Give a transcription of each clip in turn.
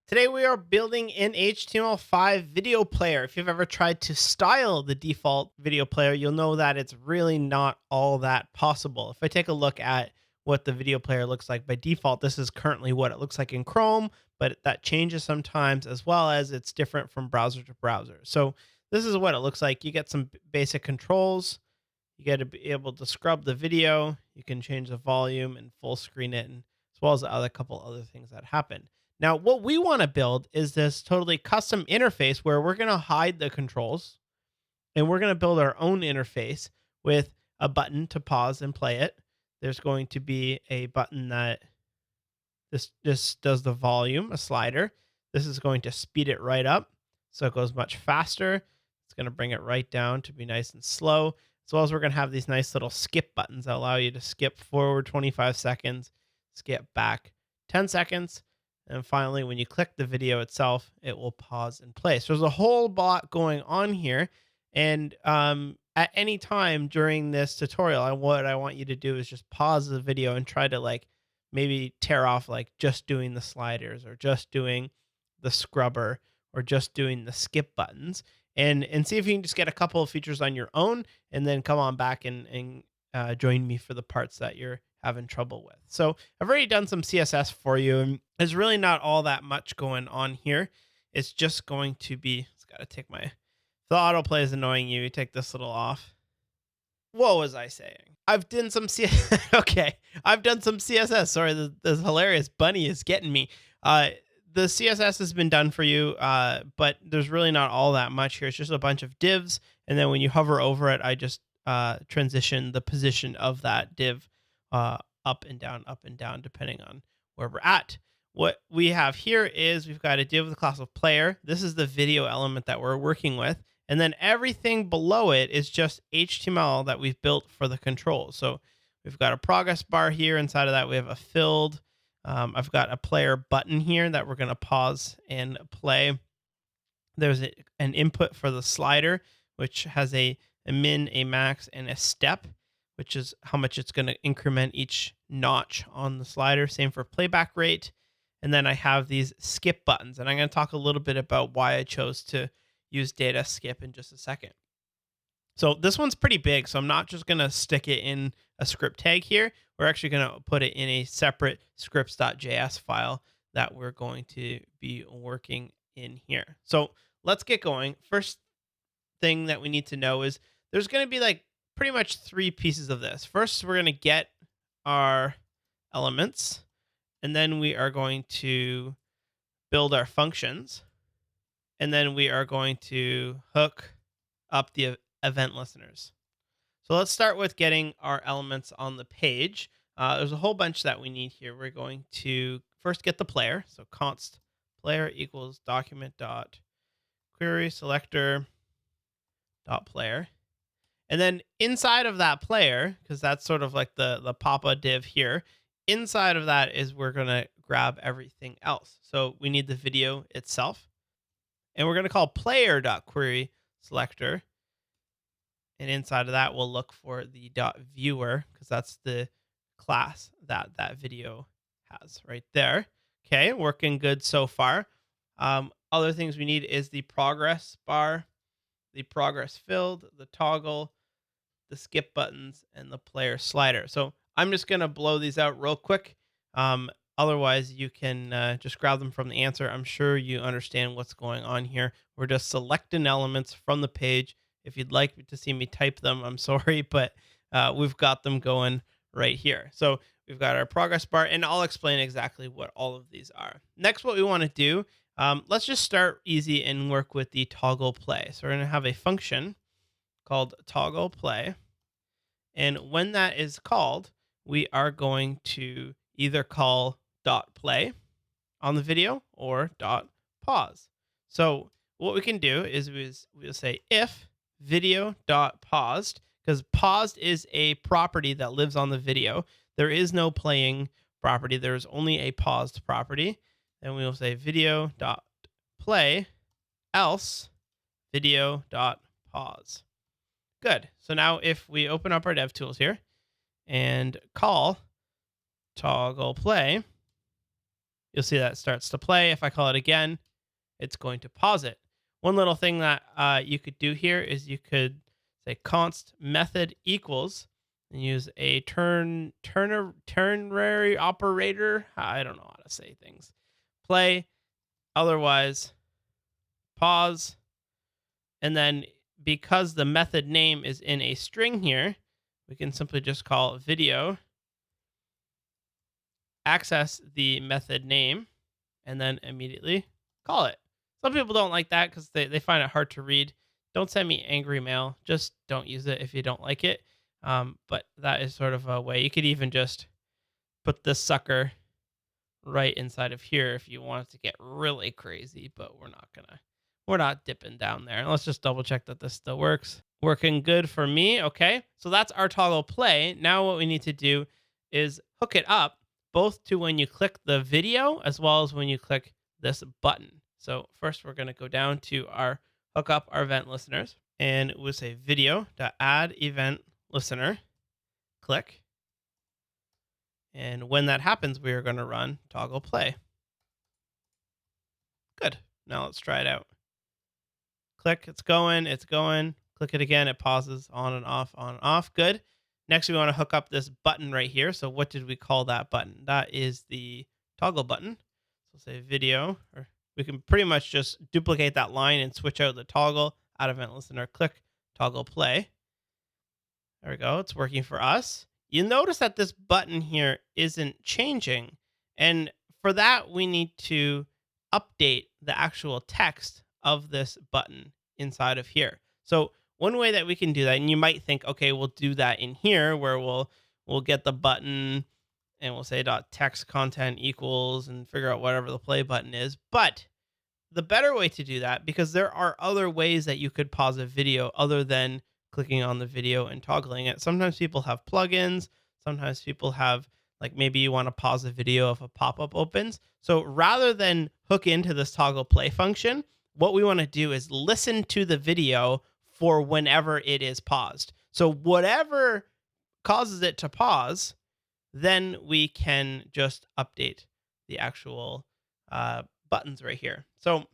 Today we are building an HTML5 video player. If you've ever tried to style the default video player, you'll know that it's really not all that possible. If I take a look at what the video player looks like by default, this is currently what it looks like in Chrome, but that changes sometimes as well as it's different from browser to browser. So this is what it looks like. You get some basic controls. You got to be able to scrub the video. You can change the volume and full screen it, and as well as the other couple other things that happen. Now, what we want to build is this totally custom interface where we're going to hide the controls and we're going to build our own interface with a button to pause and play it. There's going to be a button that this does the volume, a slider. This is going to speed it right up so it goes much faster. It's going to bring it right down to be nice and slow. As well as we're going to have these nice little skip buttons that allow you to skip forward 25 seconds, skip back 10 seconds, and finally, when you click the video itself, it will pause and play. So there's a whole lot going on here. And at any time during this tutorial, what I want you to do is just pause the video and try to maybe tear off just doing the sliders or just doing the scrubber or just doing the skip buttons and see if you can just get a couple of features on your own and then come on back and join me for the parts that you're having trouble with. So I've already done some CSS for you, and there's really not all that much going on here. It's just going to be, it's got to take my, the autoplay is annoying you. You take this little off. What was I saying? I've done some okay. I've done some CSS. Sorry, the hilarious bunny is getting me. The CSS has been done for you, but there's really not all that much here. It's just a bunch of divs, and then when you hover over it, I just transition the position of that div up and down, depending on where we're at. What we have here is we've got a div with a class of player. This is the video element that we're working with. And then everything below it is just HTML that we've built for the controls. So we've got a progress bar here. Inside of that, we have a filled. I've got a player button here that we're going to pause and play. There's an input for the slider, which has a min, a max, and a step, which is how much it's going to increment each notch on the slider. Same for playback rate. And then I have these skip buttons. And I'm going to talk a little bit about why I chose to use data skip in just a second. So this one's pretty big, so I'm not just going to stick it in a script tag here. We're actually going to put it in a separate scripts.js file that we're going to be working in here. So let's get going. First thing that we need to know is there's going to be pretty much three pieces of this. First, we're going to get our elements, and then we are going to build our functions. And then we are going to hook up the event listeners. So let's start with getting our elements on the page. There's a whole bunch that we need here. We're going to first get the player. So const player equals document dot query selector dot player. And then inside of that player, because that's sort of like the Papa div here, inside of that is we're going to grab everything else. So we need the video itself. And we're going to call player.query selector. And inside of that, we'll look for the .viewer because that's the class that that video has right there. Okay, working good so far. Other things we need is the progress bar, the progress filled, the toggle, the skip buttons, and the player slider. So I'm just going to blow these out real quick. Otherwise, you can just grab them from the answer. I'm sure you understand what's going on here. We're just selecting elements from the page. If you'd like to see me type them, I'm sorry, but we've got them going right here. So we've got our progress bar, and I'll explain exactly what all of these are. Next, what we want to do, let's just start easy and work with the toggle play. So we're going to have a function called toggle play. And when that is called, we are going to either call .play on the video or .pause. So what we can do is we'll say if video.paused, because paused is a property that lives on the video. There is no playing property. There is only a paused property. And we will say video.play else video.pause. Good. So now if we open up our dev tools here and call toggle play, You'll see that it starts to play. If I call it again, it's going to pause it. One little thing that you could do here is you could say const method equals and use a ternary operator. I don't know how to say things. Play, otherwise pause, and then because the method name is in a string here, we can simply just call video, access the method name, and then immediately call it. Some people don't like that because they find it hard to read. Don't send me angry mail. Just don't use it if you don't like it. But that is sort of a way. You could even just put this sucker right inside of here if you want it to get really crazy, but we're not dipping down there. Let's just double check that this still works. Working good for me. Okay. So that's our toggle play. Now what we need to do is hook it up both to when you click the video as well as when you click this button. So first we're going to go down to our hook up our event listeners, and we'll say video.add event listener, click. And when that happens, we are going to run toggle play. Good. Now let's try it out. Click, it's going, it's going. Click it again, it pauses, on and off, on and off. Good. Next, we want to hook up this button right here. So what did we call that button? That is the toggle button. So say video, or we can pretty much just duplicate that line and switch out the toggle, add event listener, click, toggle play. There we go. It's working for us. You notice that this button here isn't changing. And for that, we need to update the actual text of this button inside of here. So one way that we can do that, and you might think, okay, we'll do that in here where we'll get the button and we'll say dot text content equals and figure out whatever the play button is. But the better way to do that, because there are other ways that you could pause a video other than clicking on the video and toggling it. Sometimes people have plugins. Sometimes people have, like, maybe you want to pause a video if a pop-up opens. So rather than hook into this toggle play function, what we want to do is listen to the video for whenever it is paused. So whatever causes it to pause, then we can just update the actual buttons right here. So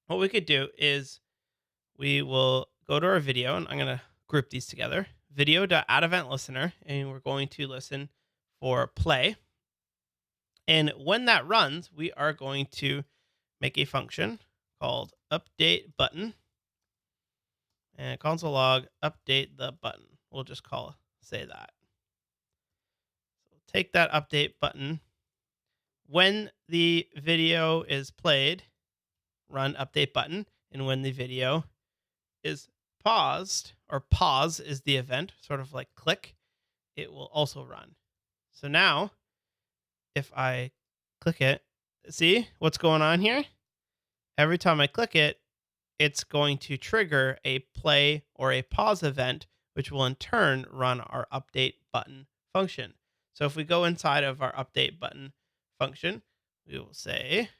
what we could do is we will go to our video, and I'm going to group these together. Video.add event listener, and we're going to listen for play. And when that runs, we are going to make a function called update button, and console log update the button. We'll just say that. So take that update button. When the video is played, run update button, and when the video is paused, or pause is the event, sort of like click, it will also run. So now, if I click it, see what's going on here? Every time I click it, it's going to trigger a play or a pause event, which will in turn run our update button function. So if we go inside of our update button function, we will say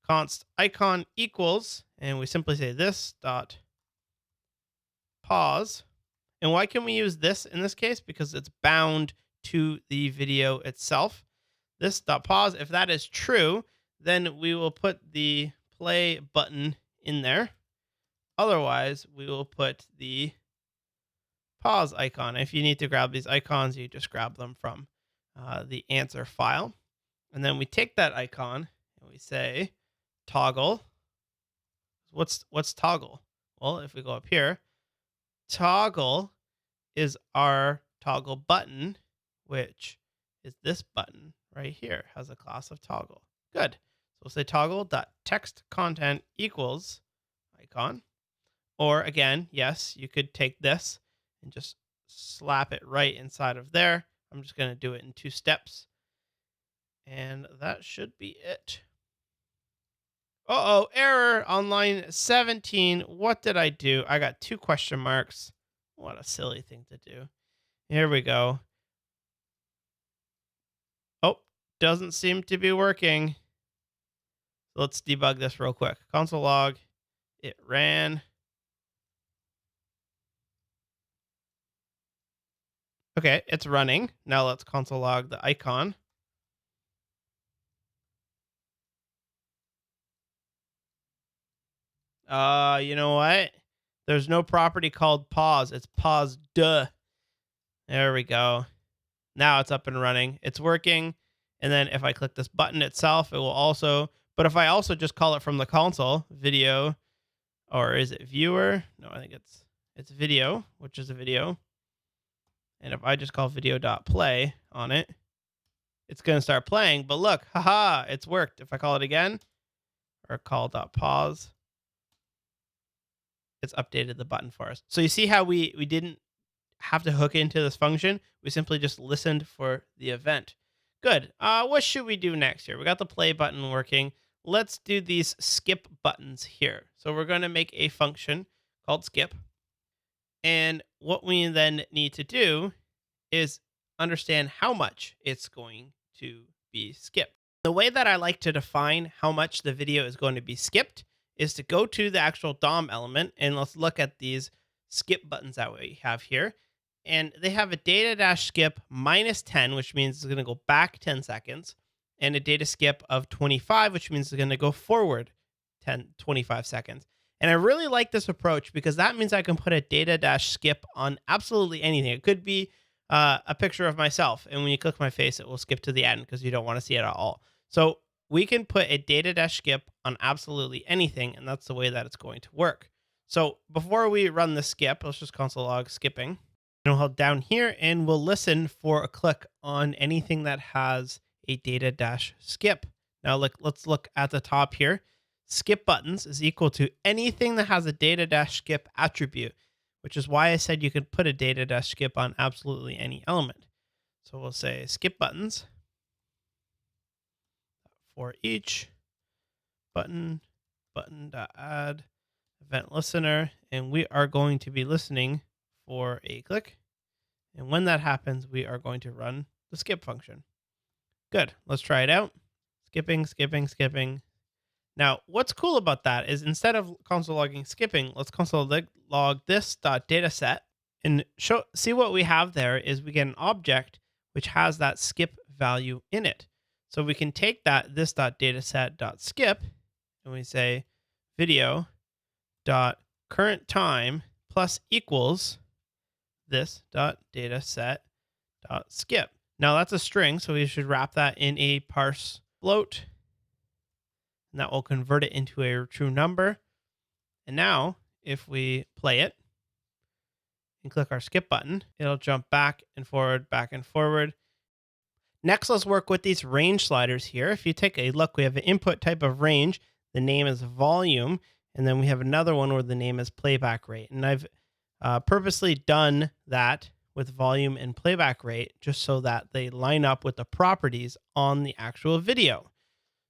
const icon equals, and we simply say this dot pause. And why can we use this in this case? Because it's bound to the video itself. This dot pause, if that is true, then we will put the play button in there. Otherwise, we will put the pause icon. If you need to grab these icons, you just grab them from the answer file. And then we take that icon and we say toggle. What's toggle? Well, if we go up here, toggle is our toggle button, which is this button right here, has a class of toggle. Good. So we'll say toggle.text content equals icon. Or again, yes, you could take this and just slap it right inside of there. I'm just going to do it in 2 steps. And that should be it. Uh-oh, error on line 17. What did I do? I got 2 question marks. What a silly thing to do. Here we go. Oh, doesn't seem to be working. Let's debug this real quick. Console log, it ran. Okay, it's running. Now let's console log the icon. You know what? There's no property called pause. It's pause. Duh. There we go. Now it's up and running. It's working. And then if I click this button itself, it will also, but if I also just call it from the console, video, or is it viewer? No, I think it's video, which is a video. And if I just call video.play on it, it's going to start playing. But look, haha, it's worked. If I call it again or call.pause, it's updated the button for us. So you see how we didn't have to hook into this function. We simply just listened for the event. Good. What should we do next here? We got the play button working. Let's do these skip buttons here. So we're going to make a function called skip. And what we then need to do is understand how much it's going to be skipped. The way that I like to define how much the video is going to be skipped is to go to the actual DOM element, and let's look at these skip buttons that we have here. And they have a data-skip -10, which means it's going to go back 10 seconds, and a data skip of 25, which means it's going to go forward 25 seconds. And I really like this approach because that means I can put a data-skip on absolutely anything. It could be a picture of myself, and when you click my face, it will skip to the end because you don't want to see it at all. So we can put a data-skip on absolutely anything, and that's the way that it's going to work. So before we run the skip, let's just console log skipping. And we'll hold down here, and we'll listen for a click on anything that has a data-skip. Now let's look at the top here. Skip buttons is equal to anything that has a data-skip attribute, which is why I said you could put a data-skip on absolutely any element. So we'll say skip buttons for each button, button.add event listener, and we are going to be listening for a click. And when that happens, we are going to run the skip function. Good. Let's try it out. Skipping, skipping, skipping. Now, what's cool about that is instead of console logging skipping, let's console log this.dataset and see what we have there is we get an object which has that skip value in it. So we can take that this.dataset.skip and we say video.current_time plus equals this.dataset.skip. Now that's a string, so we should wrap that in a parse float, and that will convert it into a true number. And now if we play it and click our skip button, it'll jump back and forward, back and forward. Next, let's work with these range sliders here. If you take a look, we have an input type of range. The name is volume. And then we have another one where the name is playback rate. And I've purposely done that with volume and playback rate just so that they line up with the properties on the actual video.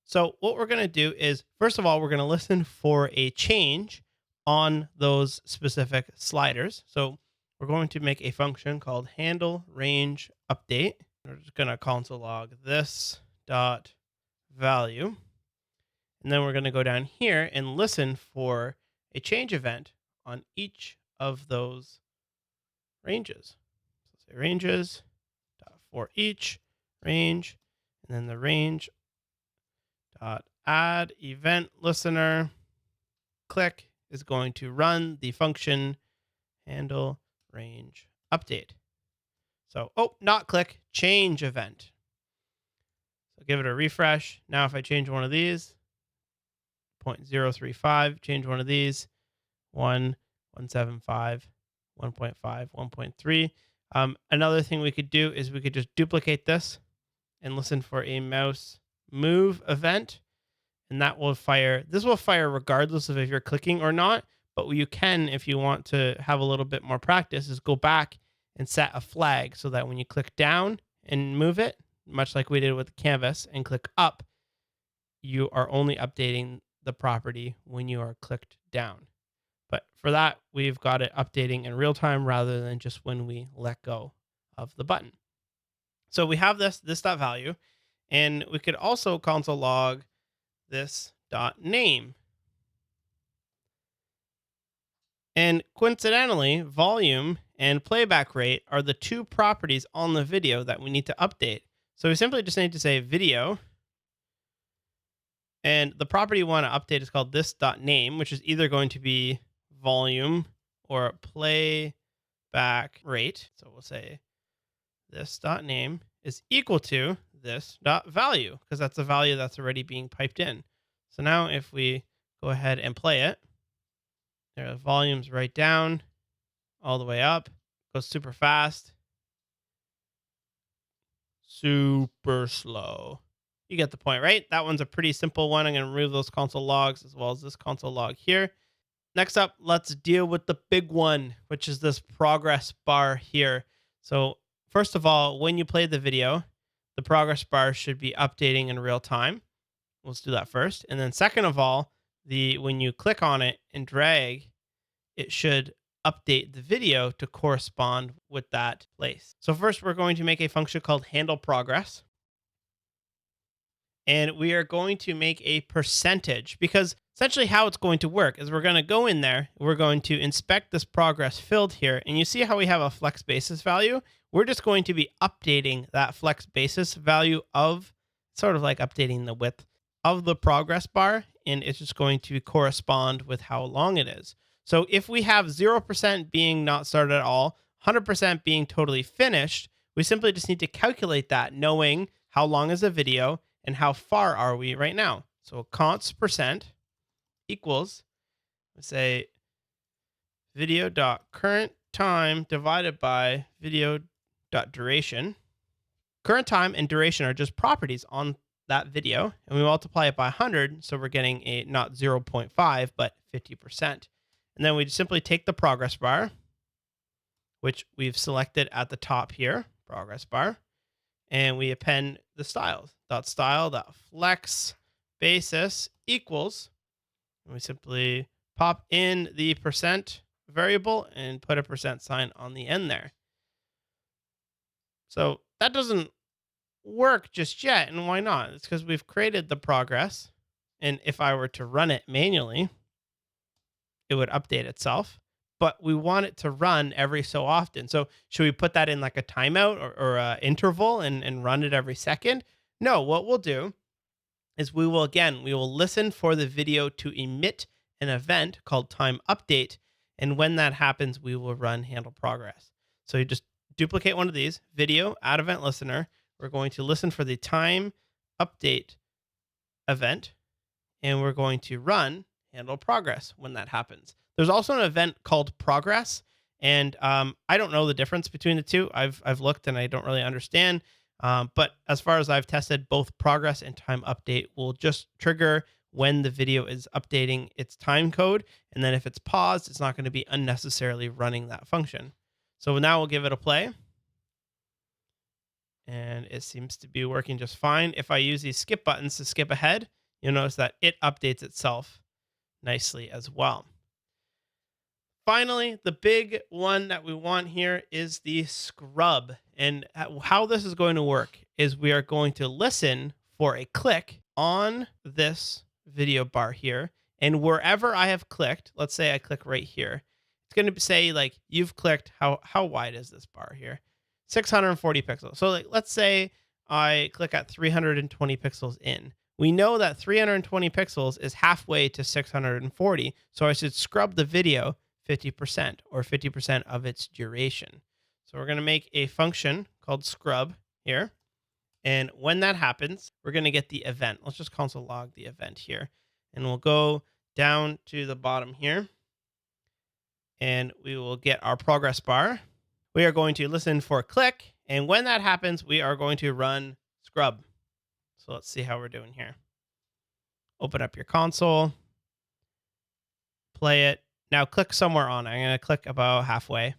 So what we're going to do is, first of all, we're going to listen for a change on those specific sliders. So we're going to make a function called handle range update. We're just going to console log this dot value. And then we're going to go down here and listen for a change event on each of those ranges. So say ranges dot for each range, and then the range dot add event listener click is going to run the function handle range update. So, not click, change event. So give it a refresh. Now if I change one of these, 0.035, change one of these, 1.175, 1.5, 1.3. Another thing we could do is we could just duplicate this and listen for a mouse move event, and that will fire. This will fire regardless of if you're clicking or not, but what you can, if you want to have a little bit more practice, is go back and set a flag so that when you click down and move it, much like we did with the canvas, and click up, you are only updating the property when you are clicked down. But for that, we've got it updating in real time rather than just when we let go of the button. So we have this dot value, and we could also console log this dot name. And coincidentally, volume and playback rate are the two properties on the video that we need to update. So we simply just need to say video And the property you want to update is called this.name, which is either going to be volume or playback rate. So we'll say this.name is equal to this.value because that's the value that's already being piped in. So now if we go ahead and play it, there the volume's right down all the way up, goes super fast, super slow. You get the point, right? That one's a pretty simple one. I'm going to remove those console logs as well as this console log here. Next up, let's deal with the big one, which is this progress bar here. So first of all, when you play the video, the progress bar should be updating in real time. Let's do that first. And then second of all, when you click on it and drag, it should update the video to correspond with that place. So first, we're going to make a function called handle progress. And we are going to make a percentage because essentially how it's going to work is we're going to go in there, we're going to inspect this progress field here, and you see how we have a flex basis value? We're just going to be updating that flex basis value of sort of like updating the width of the progress bar, and it's just going to correspond with how long it is. So if we have 0% being not started at all, 100% being totally finished, we simply just need to calculate that knowing how long is the video and how far are we right now. So const percent equals, let's say, video.current time divided by video.duration. Current time and duration are just properties on that video, and we multiply it by 100, so we're getting a not 0.5, but 50%. And then we simply take the progress bar, which we've selected at the top here, progress bar, and we append the styles. .style.flex basis equals, and we simply pop in the percent variable and put a percent sign on the end there. So that doesn't work just yet, and why not? It's because we've created the progress, and if I were to run it manually, it would update itself, but we want it to run every so often. So should we put that in like a timeout or a interval and run it every second? No, what we'll do is we will listen for the video to emit an event called time update. And when that happens, we will run handle progress. So you just duplicate one of these, video, add event listener. We're going to listen for the time update event, and we're going to run handle progress when that happens. There's also an event called progress, and I don't know the difference between the two. I've looked and I don't really understand. But as far as I've tested, both progress and time update will just trigger when the video is updating its time code. And then if it's paused, it's not going to be unnecessarily running that function. So now we'll give it a play. And it seems to be working just fine. If I use these skip buttons to skip ahead, you'll notice that it updates itself nicely as well. Finally, the big one that we want here is the scrub. And how this is going to work is we are going to listen for a click on this video bar here. And wherever I have clicked, let's say I click right here, it's going to say like you've clicked, how wide is this bar here? 640 pixels. So like, let's say I click at 320 pixels in. We know that 320 pixels is halfway to 640. So I should scrub the video 50% or 50% of its duration. So we're going to make a function called scrub here. And when that happens, we're going to get the event. Let's just console log the event here. And we'll go down to the bottom here. And we will get our progress bar. We are going to listen for a click. And when that happens, we are going to run scrub. So let's see how we're doing here. Open up your console. Play it. Now click somewhere on it. I'm going to click about halfway.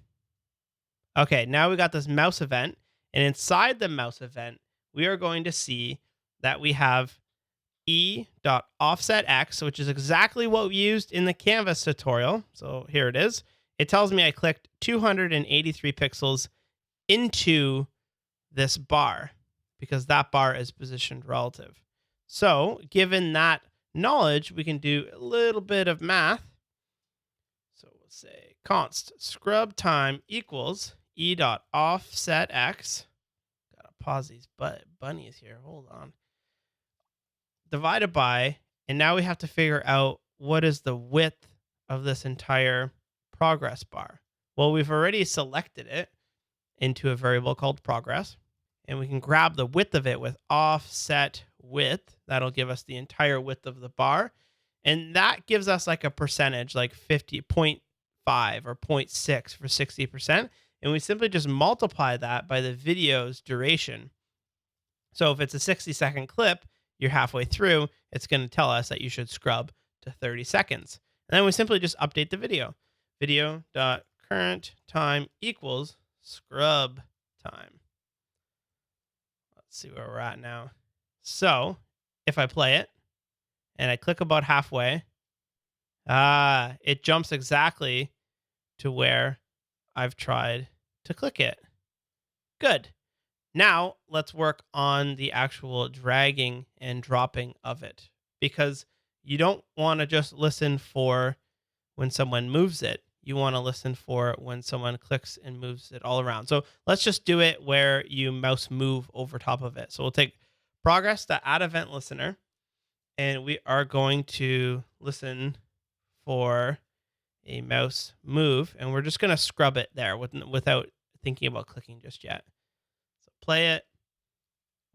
Okay, now we got this mouse event. And inside the mouse event, we are going to see that we have e.offsetx, which is exactly what we used in the Canvas tutorial. So here it is. It tells me I clicked 283 pixels into this bar because that bar is positioned relative. So given that knowledge, we can do a little bit of math. So we'll say const scrub time equals e.offsetx. Gotta pause these bunnies here. Hold on. Divided by, And now we have to figure out what is the width of this entire progress bar. Well, we've already selected it into a variable called progress, and we can grab the width of it with offset width. That'll give us the entire width of the bar. And that gives us like a percentage, like 50.5 or zero point 0.6 for 60%. And we simply just multiply that by the video's duration. So if it's a 60-second clip, you're halfway through, it's going to tell us that you should scrub to 30 seconds. And then we simply just update the video. Video.current time equals scrub time. Let's see where we're at now. So if I play it and I click about halfway, it jumps exactly to where I've tried to click it. Good. Now let's work on the actual dragging and dropping of it, because you don't want to just listen for when someone moves it. You want to listen for when someone clicks and moves it all around. So let's just do it where you mouse move over top of it. So we'll take progress to add event listener, and we are going to listen for a mouse move, and we're just going to scrub it there without thinking about clicking just yet. So play it.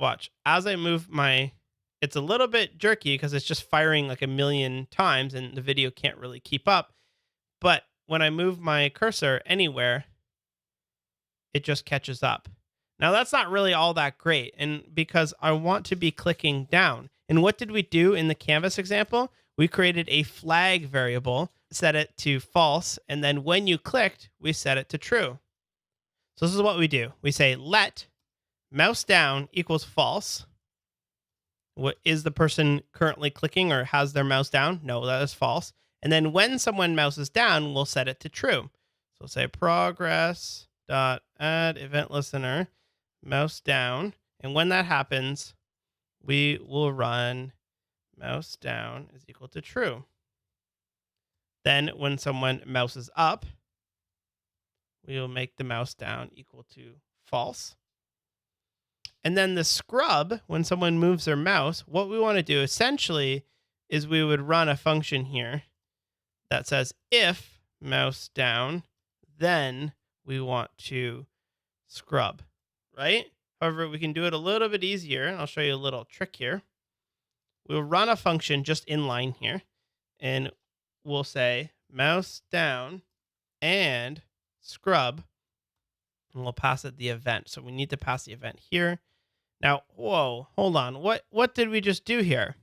Watch. As I move it's a little bit jerky because it's just firing like a million times and the video can't really keep up. But when I move my cursor anywhere, it just catches up. Now that's not really all that great, and because I want to be clicking down. And what did we do in the canvas example? We created a flag variable, set it to false, and then when you clicked, we set it to true. So this is what we do. We say let mouse down equals false. What is the person currently clicking or has their mouse down? No, that is false. And then when someone mouses down, we'll set it to true. So we'll say progress dot add event listener mouse down. And when that happens, we will run mouse down is equal to true. Then when someone mouses up, we will make the mouse down equal to false. And then the scrub, when someone moves their mouse, what we want to do essentially is we would run a function here that says if mouse down, then we want to scrub, right? However, we can do it a little bit easier, and I'll show you a little trick here. We'll run a function just inline here, and we'll say mouse down and scrub, and we'll pass it the event. So we need to pass the event here. Now, whoa, hold on. What did we just do here?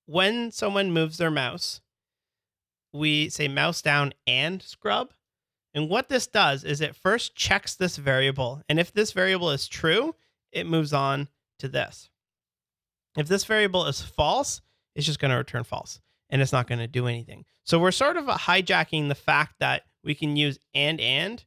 When someone moves their mouse, we say mouse down and scrub. And what this does is it first checks this variable. And if this variable is true, it moves on to this. If this variable is false, it's just going to return false, and it's not going to do anything. So we're sort of hijacking the fact that we can use and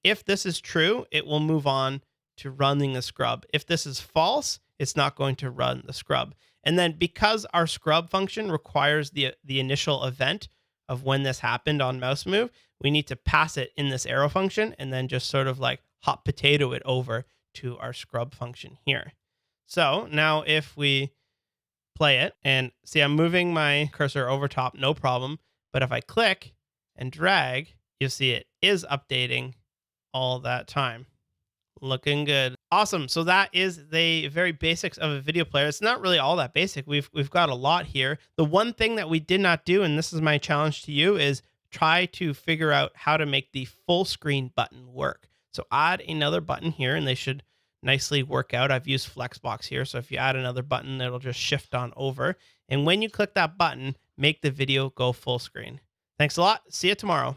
if this is true, it will move on to running the scrub. If this is false, it's not going to run the scrub. And then because our scrub function requires the initial event of when this happened on mouse move, we need to pass it in this arrow function and then just sort of like hot potato it over to our scrub function here. So now if we play it and see, I'm moving my cursor over top, no problem. But if I click and drag, you'll see it is updating all that time. Looking good. Awesome. So that is the very basics of a video player. It's not really all that basic. We've got a lot here. The one thing that we did not do, and this is my challenge to you, is try to figure out how to make the full screen button work. So add another button here, and they should nicely work out. I've used Flexbox here. So if you add another button, it'll just shift on over. And when you click that button, make the video go full screen. Thanks a lot. See you tomorrow.